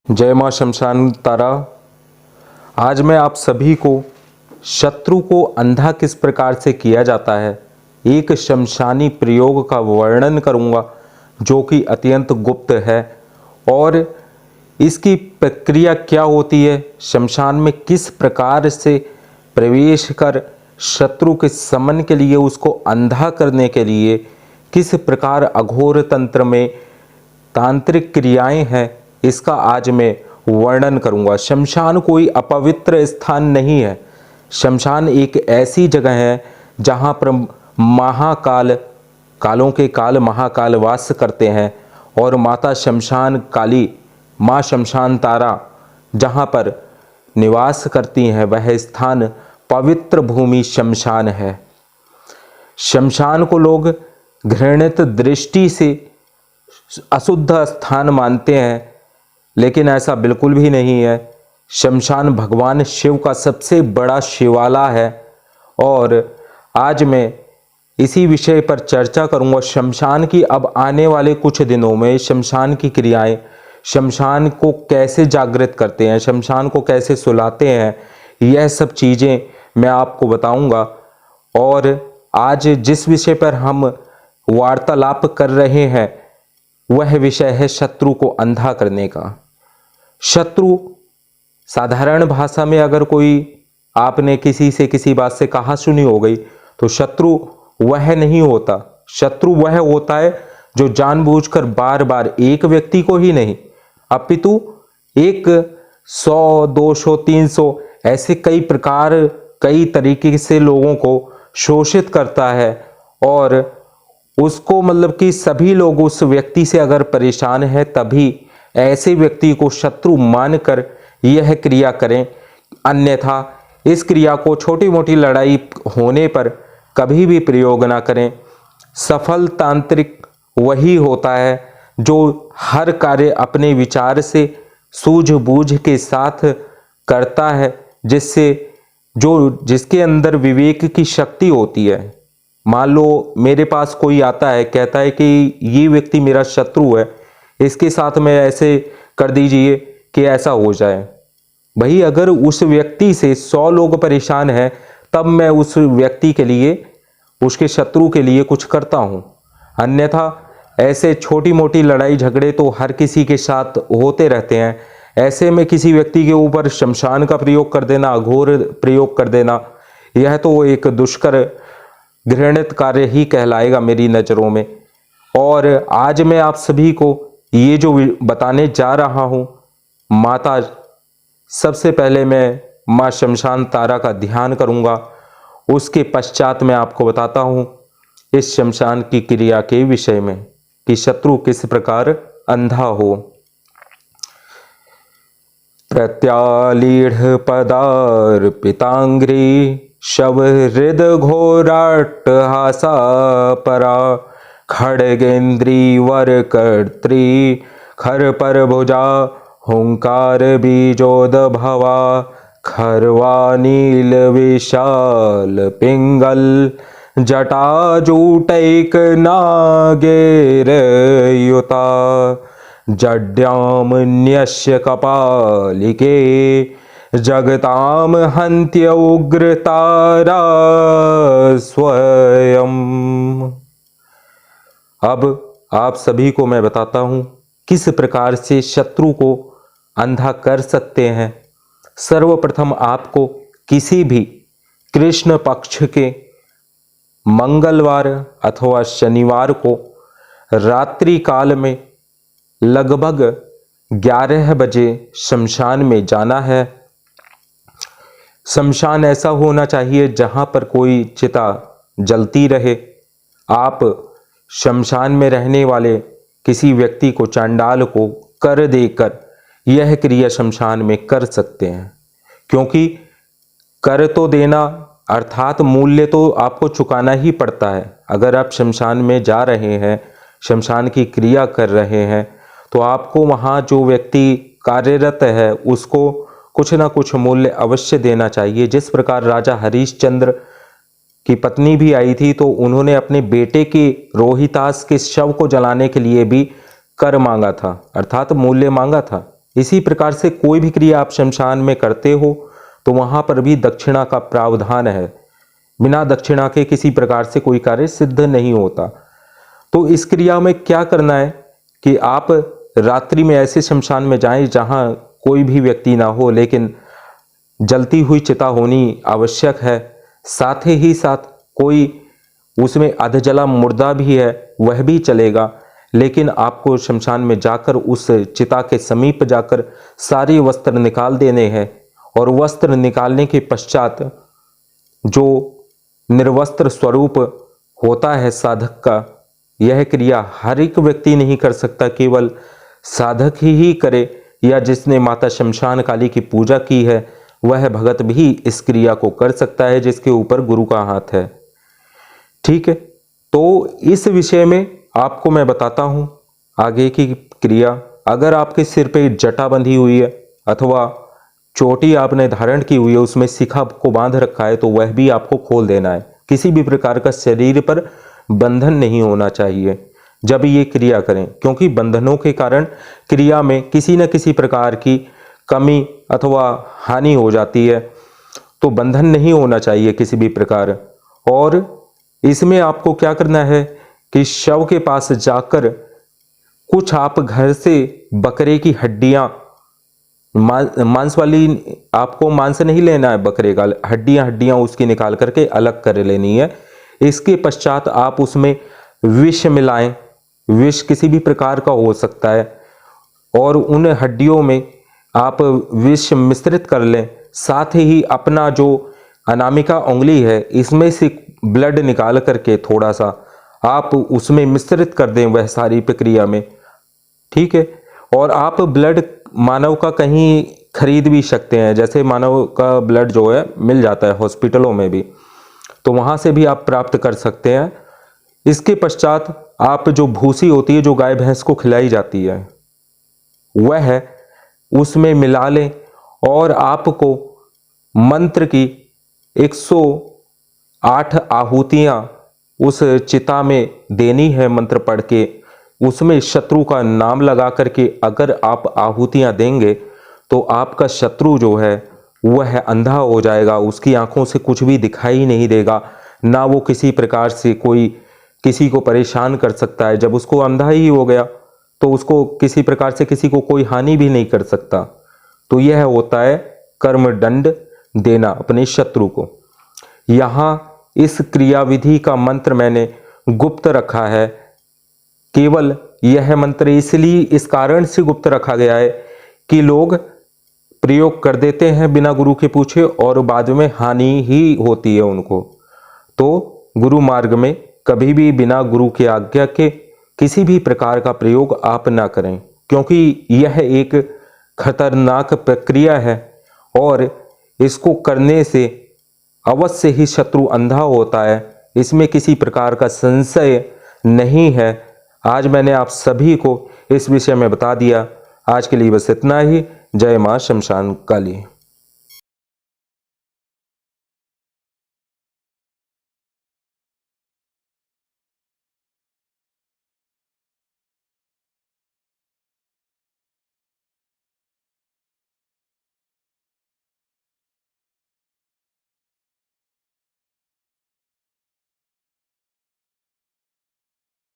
जय मां शमशान तारा। आज मैं आप सभी को शत्रु को अंधा किस प्रकार से किया जाता है एक शमशानी प्रयोग का वर्णन करूंगा, जो कि अत्यंत गुप्त है। और इसकी प्रक्रिया क्या होती है, शमशान में किस प्रकार से प्रवेश कर शत्रु के समन के लिए, उसको अंधा करने के लिए किस प्रकार अघोर तंत्र में तांत्रिक क्रियाएं हैं, इसका आज मैं वर्णन करूंगा। शमशान कोई अपवित्र स्थान नहीं है। शमशान एक ऐसी जगह है जहां पर महाकाल, कालों के काल महाकाल वास करते हैं। और माता शमशान काली, माँ शमशान तारा जहां पर निवास करती हैं, वह स्थान पवित्र भूमि शमशान है। शमशान को लोग घृणित दृष्टि से अशुद्ध स्थान मानते हैं, लेकिन ऐसा बिल्कुल भी नहीं है। शमशान भगवान शिव का सबसे बड़ा शिवाला है। और आज मैं इसी विषय पर चर्चा करूंगा। शमशान की अब आने वाले कुछ दिनों में शमशान की क्रियाएं, शमशान को कैसे जागृत करते हैं, शमशान को कैसे सुलाते हैं, यह सब चीज़ें मैं आपको बताऊंगा। और आज जिस विषय पर हम वार्तालाप कर रहे हैं वह विषय है शत्रु को अंधा करने का। शत्रु, साधारण भाषा में अगर कोई आपने किसी से किसी बात से कहा सुनी हो गई, तो शत्रु वह नहीं होता। शत्रु वह होता है जो जानबूझकर बार बार एक व्यक्ति को ही नहीं, अपितु 100, 200, 300 ऐसे कई प्रकार, कई तरीके से लोगों को शोषित करता है। और उसको मतलब कि सभी लोग उस व्यक्ति से अगर परेशान है, तभी ऐसे व्यक्ति को शत्रु मानकर यह क्रिया करें। अन्यथा इस क्रिया को छोटी मोटी लड़ाई होने पर कभी भी प्रयोग ना करें। सफल तांत्रिक वही होता है जो हर कार्य अपने विचार से सूझबूझ के साथ करता है, जिसके अंदर विवेक की शक्ति होती है। मान लो मेरे पास कोई आता है, कहता है कि ये व्यक्ति मेरा शत्रु है, इसके साथ में ऐसे कर दीजिए कि ऐसा हो जाए। भाई, अगर उस व्यक्ति से 100 लोग परेशान हैं, तब मैं उस व्यक्ति के लिए, उसके शत्रु के लिए कुछ करता हूँ। अन्यथा ऐसे छोटी मोटी लड़ाई झगड़े तो हर किसी के साथ होते रहते हैं। ऐसे में किसी व्यक्ति के ऊपर शमशान का प्रयोग कर देना, अघोर प्रयोग कर देना, यह तो एक दुष्कर घृणित कार्य ही कहलाएगा मेरी नज़रों में। और आज मैं आप सभी को ये जो बताने जा रहा हूँ, माता, सबसे पहले मैं माँ शमशान तारा का ध्यान करूँगा, उसके पश्चात मैं आपको बताता हूँ इस शमशान की क्रिया के विषय में कि शत्रु किस प्रकार अंधा हो। प्रत्यालीढ़ पदार पितांग्री शव हृद घोराट हासा परा खड़गेन्द्री वर कर्त्री खर पर भुजा हुंकार बीजोद भवा खरवा नील विशाल पिंगल जटा जूटैक नागेर युता जड्याम न्यस्य कपालिके जगताम हंत्य उग्र तारा स्वयं। अब आप सभी को मैं बताता हूं किस प्रकार से शत्रु को अंधा कर सकते हैं। सर्वप्रथम आपको किसी भी कृष्ण पक्ष के मंगलवार अथवा शनिवार को रात्रि काल में लगभग 11 बजे शमशान में जाना है। शमशान ऐसा होना चाहिए जहां पर कोई चिता जलती रहे। आप शमशान में रहने वाले किसी व्यक्ति को, चांडाल को कर देकर यह क्रिया शमशान में कर सकते हैं, क्योंकि कर तो देना अर्थात मूल्य तो आपको चुकाना ही पड़ता है। अगर आप शमशान में जा रहे हैं, शमशान की क्रिया कर रहे हैं, तो आपको वहाँ जो व्यक्ति कार्यरत है उसको कुछ ना कुछ मूल्य अवश्य देना चाहिए। जिस प्रकार राजा हरिश्चंद्र की पत्नी भी आई थी, तो उन्होंने अपने बेटे के रोहितास के शव को जलाने के लिए भी कर मांगा था, अर्थात मूल्य मांगा था। इसी प्रकार से कोई भी क्रिया आप शमशान में करते हो तो वहां पर भी दक्षिणा का प्रावधान है। बिना दक्षिणा के किसी प्रकार से कोई कार्य सिद्ध नहीं होता। तो इस क्रिया में क्या करना है कि आप रात्रि में ऐसे शमशान में जाएं जहां कोई भी व्यक्ति ना हो, लेकिन जलती हुई चिता होनी आवश्यक है। साथ ही साथ कोई उसमें अधजला मुर्दा भी है वह भी चलेगा, लेकिन आपको शमशान में जाकर उस चिता के समीप जाकर सारे वस्त्र निकाल देने हैं। और वस्त्र निकालने के पश्चात जो निर्वस्त्र स्वरूप होता है साधक का, यह क्रिया हर एक व्यक्ति नहीं कर सकता, केवल साधक ही करे, या जिसने माता शमशान काली की पूजा की है वह भगत भी इस क्रिया को कर सकता है, जिसके ऊपर गुरु का हाथ है। ठीक है, तो इस विषय में आपको मैं बताता हूं आगे की क्रिया। अगर आपके सिर पे जटा बंधी हुई है अथवा चोटी आपने धारण की हुई है, उसमें शिखा को बांध रखा है, तो वह भी आपको खोल देना है। किसी भी प्रकार का शरीर पर बंधन नहीं होना चाहिए जब ये क्रिया करें, क्योंकि बंधनों के कारण क्रिया में किसी न किसी प्रकार की कमी अथवा हानि हो जाती है। तो बंधन नहीं होना चाहिए किसी भी प्रकार। और इसमें आपको क्या करना है कि शव के पास जाकर कुछ आप घर से बकरे की हड्डियां, मांस वाली, आपको मांस नहीं लेना है, बकरे का हड्डियां उसकी निकाल करके अलग कर लेनी है। इसके पश्चात आप उसमें विष मिलाएं, विष किसी भी प्रकार का हो सकता है, और उन हड्डियों में आप विष मिश्रित कर लें। साथ ही अपना जो अनामिका उंगली है इसमें से ब्लड निकाल करके थोड़ा सा आप उसमें मिश्रित कर दें वह सारी प्रक्रिया में। ठीक है, और आप ब्लड मानव का कहीं खरीद भी सकते हैं, जैसे मानव का ब्लड जो है मिल जाता है हॉस्पिटलों में भी, तो वहां से भी आप प्राप्त कर सकते हैं। इसके पश्चात आप जो भूसी होती है जो गाय भैंस को खिलाई जाती है वह उसमें मिला लें, और आपको मंत्र की 108 आहुतियां उस चिता में देनी है। मंत्र पढ़ के उसमें शत्रु का नाम लगा करके अगर आप आहुतियां देंगे तो आपका शत्रु जो है वह अंधा हो जाएगा, उसकी आंखों से कुछ भी दिखाई नहीं देगा, ना वो किसी प्रकार से कोई किसी को परेशान कर सकता है। जब उसको अंधा ही हो गया तो उसको किसी प्रकार से किसी को कोई हानि भी नहीं कर सकता। तो यह होता है कर्मदंड देना अपने शत्रु को। यहाँ इस क्रियाविधि का मंत्र मैंने गुप्त रखा है। केवल यह मंत्र इसलिए इस कारण से गुप्त रखा गया है कि लोग प्रयोग कर देते हैं बिना गुरु के पूछे और बाद में हानि ही होती है उनको। तो गुरु मार्ग में कभी भी बिना गुरु के आज्ञा के किसी भी प्रकार का प्रयोग आप ना करें, क्योंकि यह एक खतरनाक प्रक्रिया है और इसको करने से अवश्य ही शत्रु अंधा होता है, इसमें किसी प्रकार का संशय नहीं है। आज मैंने आप सभी को इस विषय में बता दिया। आज के लिए बस इतना ही। जय मां शमशान काली।